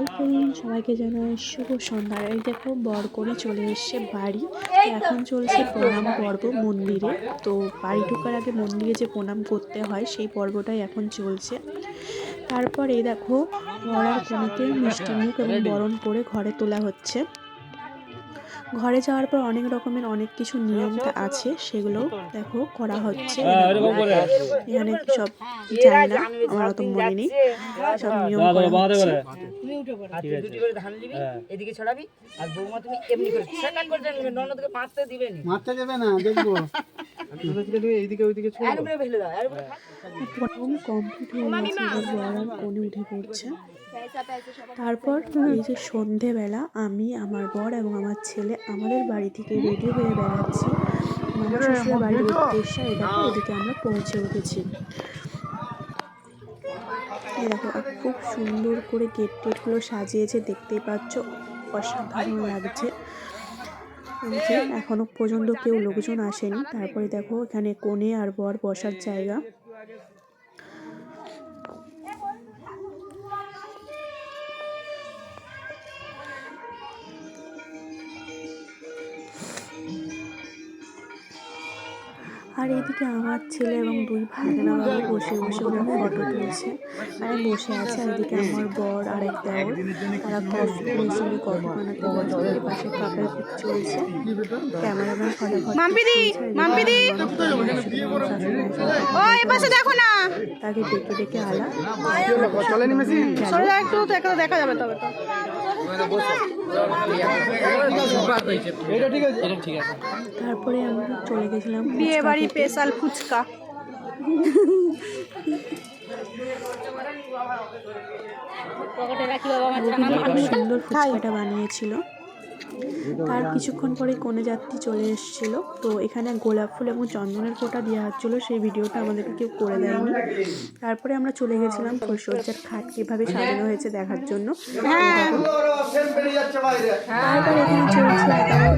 Hi friend, সবাইকে জানাই শুভ সন্ধ্যা। এই দেখো বর করে চলে এসছে বাড়ি। এখন চলছে প্রণাম পর্ব মন্দিরে। তো বাড়ি ঢোকার আগে মন্দিরে যে প্রণাম করতে হয় সেই পর্বটাই এখন চলছে। তারপর এই দেখো বর আর কনেকে মিষ্টি মুখ এবং বরণ করে ঘরে তোলা হচ্ছে। ঘরে যাওয়ার পর অনেক রকমের অনেক কিছু নিয়ম আছে, সেগুলো দেখো করা হচ্ছে। এখানে সব জানি না, আমার অত মনে নেই, সব নিয়ম করা হচ্ছে। এদিকে ছড়াবি আর বৌমা তুমি এমনি করে সেটা করে জানবে, ননদকে মারতে দিবে না, মারতে দেবে না, দেখবো এইদিকে ওইদিকে আর উপরে ফেলে দাও, আর উপরে প্রথম কমপ্লিট হয়ে গেছে, এবার বর আর কনে উঠে পড়ছে। তারপর এই যে সন্ধেবেলা আমি, আমার বর এবং আমার ছেলে আমাদের বাড়ি থেকে রেডি হয়ে বেড়াচ্ছি মামা শ্বশুরের বাড়ির উদ্দেশ্যে। এই দেখো এদিকে আমরা পৌঁছে উঠেছি। এই দেখো খুব সুন্দর করে গেট টেটগুলো সাজিয়েছে, দেখতেই পাচ্ছ, অসাধারণ লাগছে। এখনো পর্যন্ত কেউ লোকজন আসেনি। তারপরে দেখো এখানে কনে আর বর বসার জায়গা। আর এইদিকে আমার ছেলে এবং দুই ভাগনা বাবু বসে বসে ওরা ফটো তুলছে, আর বসে আছে। আর এদিকে আমার বর আর এক দেওর, তারা কফি সঙ্গে কফি বানাতে বসে, পাশে কাপের পিক চলছে। ক্যামেরাম্যান তাকে ডেকে ডেকে আলা দেখা যাবে। তবে তারপরে আমরা চলে গেছিলাম বিয়ে বাড়ি স্পেশাল ফুচকা। সুন্দর ফুচকাটা বানিয়েছিল। তার কিছুক্ষণ পরে কনে যাত্রী চলে এসেছিল। তো এখানে গোলাপ ফুল এবং চন্দনের ফোঁটা দেওয়া হচ্ছিলো, সেই ভিডিওটা আমাদেরকে কেউ করে দেয়নি। তারপরে আমরা চলে গেছিলাম ফুলসজ্জার খাট কীভাবে সাজানো হয়েছে দেখার জন্য। তারপর এখানে চলছে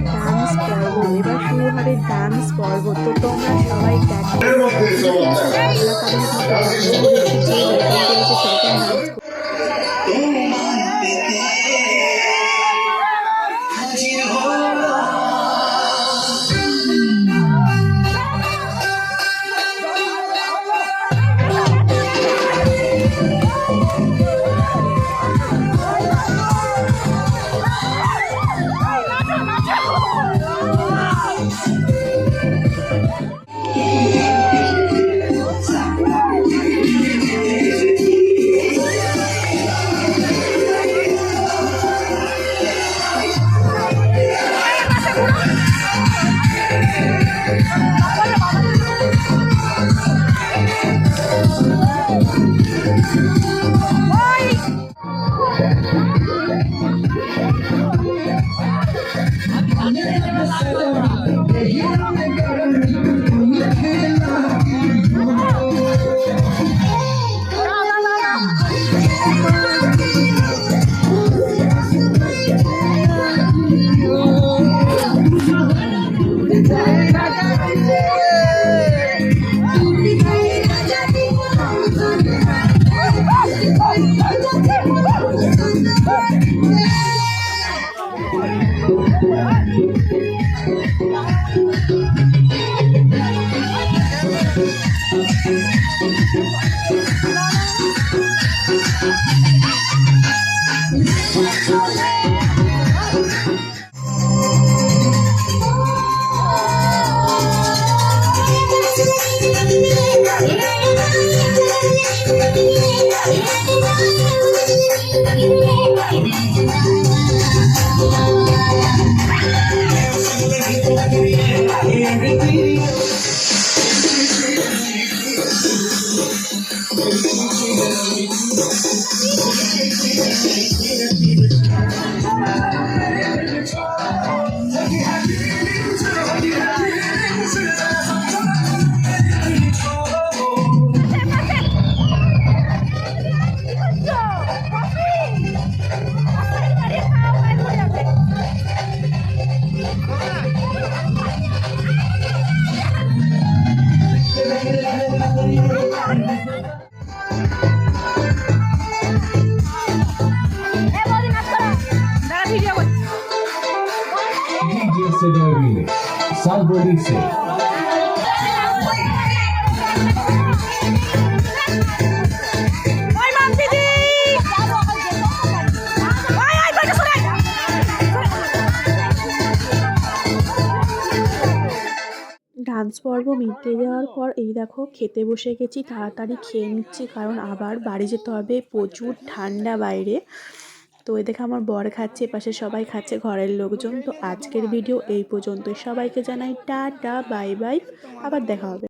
ডান্স পর্ব। এবার শুরু হবে ডান্স পর্ব। তো তোমরা সবাই দেখো से जॉय मिले साल बोली से ডান্স পর্ব মিটে যাওয়ার পর এই দেখো খেতে বসে গেছি, তাড়াতাড়ি খেয়ে নিচ্ছি কারণ আবার বাড়ি যেতে হবে, প্রচুর ঠান্ডা বাইরে। তো এই দেখে আমার বর খাচ্ছে, এপাশে সবাই খাচ্ছে ঘরের লোকজন। তো আজকের ভিডিও এই পর্যন্ত, সবাইকে জানাই টাটা বাই বাই, আবার দেখা হবে।